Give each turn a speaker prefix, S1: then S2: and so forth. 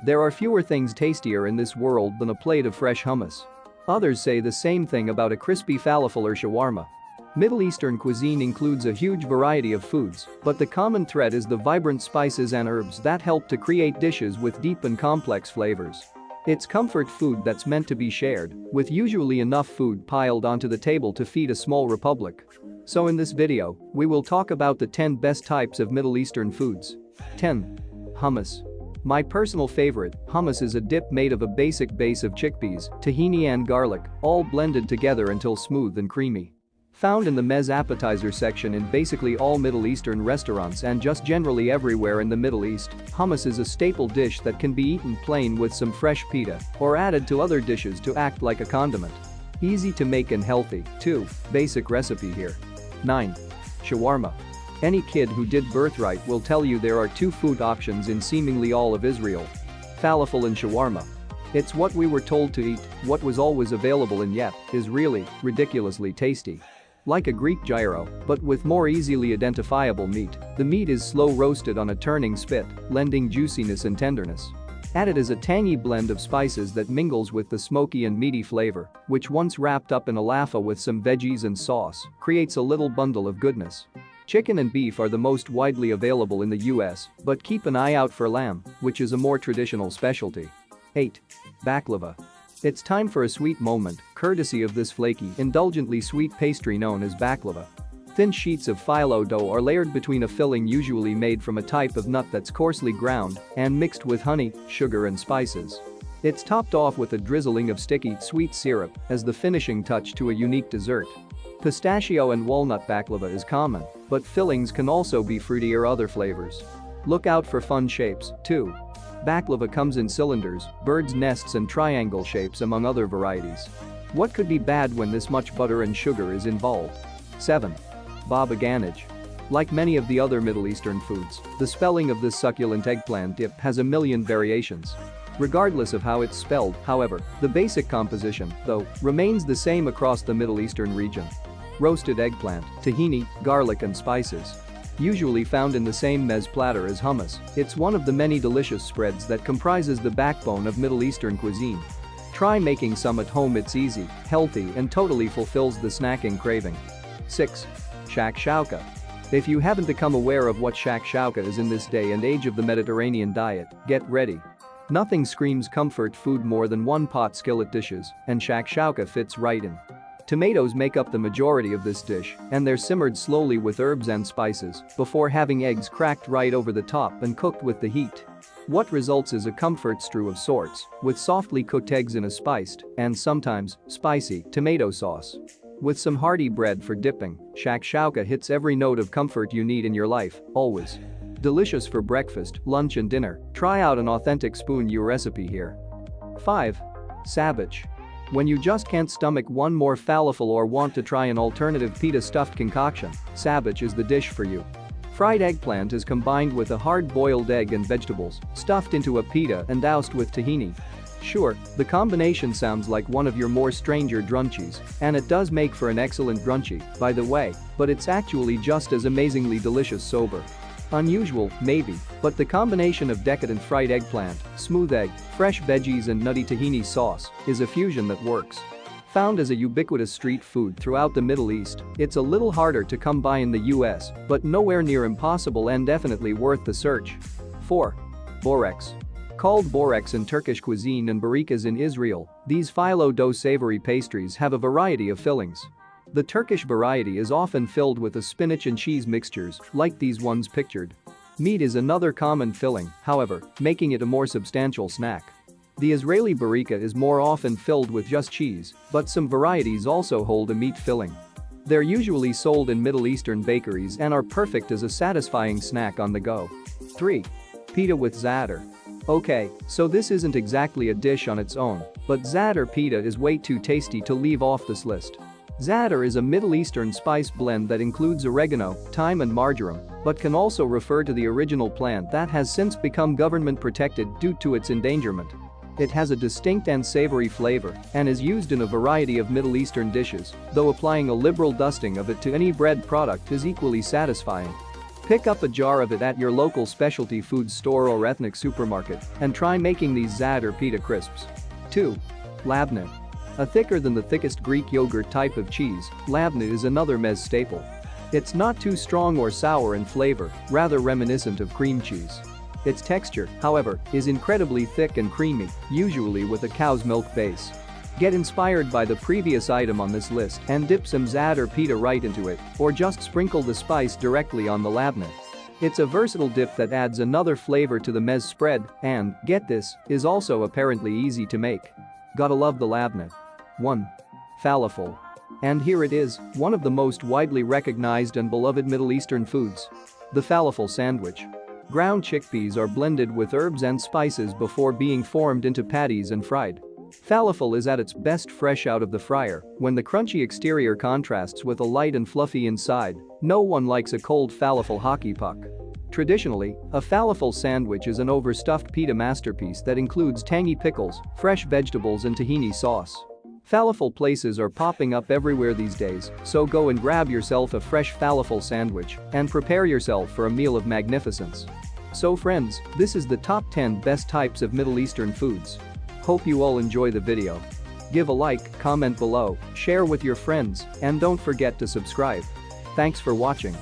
S1: There are fewer things tastier in this world than a plate of fresh hummus. Others say the same thing about a crispy falafel or shawarma. Middle Eastern cuisine includes a huge variety of foods, but the common thread is the vibrant spices and herbs that help to create dishes with deep and complex flavors. It's comfort food that's meant to be shared, with usually enough food piled onto the table to feed a small republic. So in this video, we will talk about the 10 best types of Middle Eastern foods. 10. Hummus. My personal favorite, hummus is a dip made of a basic base of chickpeas, tahini and garlic, all blended together until smooth and creamy. Found in the meze appetizer section in basically all Middle Eastern restaurants and just generally everywhere in the Middle East, hummus is a staple dish that can be eaten plain with some fresh pita or added to other dishes to act like a condiment. Easy to make and healthy, too. Basic recipe here. 9. Shawarma. Any kid who did birthright will tell you there are two food options in seemingly all of Israel: falafel and shawarma. It's what we were told to eat, what was always available, and yet is really ridiculously tasty. Like a Greek gyro, but with more easily identifiable meat, the meat is slow roasted on a turning spit, lending juiciness and tenderness. Added is a tangy blend of spices that mingles with the smoky and meaty flavor, which once wrapped up in a laffa with some veggies and sauce, creates a little bundle of goodness. Chicken and beef are the most widely available in the US, but keep an eye out for lamb, which is a more traditional specialty. 8. Baklava. It's time for a sweet moment, courtesy of this flaky, indulgently sweet pastry known as baklava. Thin sheets of phyllo dough are layered between a filling usually made from a type of nut that's coarsely ground and mixed with honey, sugar and spices. It's topped off with a drizzling of sticky, sweet syrup as the finishing touch to a unique dessert. Pistachio and walnut baklava is common, but fillings can also be fruity or other flavors. Look out for fun shapes, too. Baklava comes in cylinders, bird's nests and triangle shapes among other varieties. What could be bad when this much butter and sugar is involved? 7. Baba ganoush. Like many of the other Middle Eastern foods, the spelling of this succulent eggplant dip has a million variations. Regardless of how it's spelled, however, the basic composition, though, remains the same across the Middle Eastern region. Roasted eggplant, tahini, garlic and spices. Usually found in the same meze platter as hummus, it's one of the many delicious spreads that comprises the backbone of Middle Eastern cuisine. Try making some at home. It's easy, healthy and totally fulfills the snacking craving. 6. Shakshuka. If you haven't become aware of what shakshuka is in this day and age of the Mediterranean diet, get ready. Nothing screams comfort food more than one-pot skillet dishes, and shakshuka fits right in. Tomatoes make up the majority of this dish, and they're simmered slowly with herbs and spices before having eggs cracked right over the top and cooked with the heat. What results is a comfort stew of sorts, with softly cooked eggs in a spiced, and sometimes, spicy, tomato sauce. With some hearty bread for dipping, shakshuka hits every note of comfort you need in your life, always. Delicious for breakfast, lunch and dinner. Try out an authentic spoon-you recipe here. 5. Sabich. When you just can't stomach one more falafel or want to try an alternative pita stuffed concoction, sabich is the dish for you. Fried eggplant is combined with a hard-boiled egg and vegetables, stuffed into a pita and doused with tahini. Sure, the combination sounds like one of your more stranger drunchies, and it does make for an excellent drunchie, by the way, but it's actually just as amazingly delicious sober. Unusual, maybe, but the combination of decadent fried eggplant, smooth egg, fresh veggies and nutty tahini sauce is a fusion that works. Found as a ubiquitous street food throughout the Middle East, it's a little harder to come by in the US, but nowhere near impossible and definitely worth the search. 4. Börek. Called Böreks in Turkish cuisine and barikas in Israel, these phyllo dough savory pastries have a variety of fillings. The Turkish variety is often filled with a spinach and cheese mixtures, like these ones pictured. Meat is another common filling, however, making it a more substantial snack. The Israeli barika is more often filled with just cheese, but some varieties also hold a meat filling. They're usually sold in Middle Eastern bakeries and are perfect as a satisfying snack on the go. 3. Pita with za'atar. Okay, so this isn't exactly a dish on its own, but za'atar pita is way too tasty to leave off this list. Za'atar is a Middle Eastern spice blend that includes oregano, thyme and marjoram, but can also refer to the original plant that has since become government protected due to its endangerment. It has a distinct and savory flavor and is used in a variety of Middle Eastern dishes, though applying a liberal dusting of it to any bread product is equally satisfying. Pick up a jar of it at your local specialty food store or ethnic supermarket and try making these Za'atar pita crisps. 2. Labneh. A thicker than the thickest Greek yogurt type of cheese, labneh is another mezz staple. It's not too strong or sour in flavor, rather reminiscent of cream cheese. Its texture, however, is incredibly thick and creamy, usually with a cow's milk base. Get inspired by the previous item on this list and dip some Za'atar pita right into it, or just sprinkle the spice directly on the labneh. It's a versatile dip that adds another flavor to the mezz spread and, get this, is also apparently easy to make. Gotta love the labneh. 1. Falafel. And here it is, one of the most widely recognized and beloved Middle Eastern foods. The falafel sandwich. Ground chickpeas are blended with herbs and spices before being formed into patties and fried. Falafel is at its best fresh out of the fryer, when the crunchy exterior contrasts with a light and fluffy inside. No one likes a cold falafel hockey puck. Traditionally, a falafel sandwich is an overstuffed pita masterpiece that includes tangy pickles, fresh vegetables and tahini sauce. Falafel places are popping up everywhere these days, so go and grab yourself a fresh falafel sandwich and prepare yourself for a meal of magnificence. So friends, this is the top 10 best types of Middle Eastern foods. Hope you all enjoy the video. Give a like, comment below, share with your friends, and don't forget to subscribe. Thanks for watching.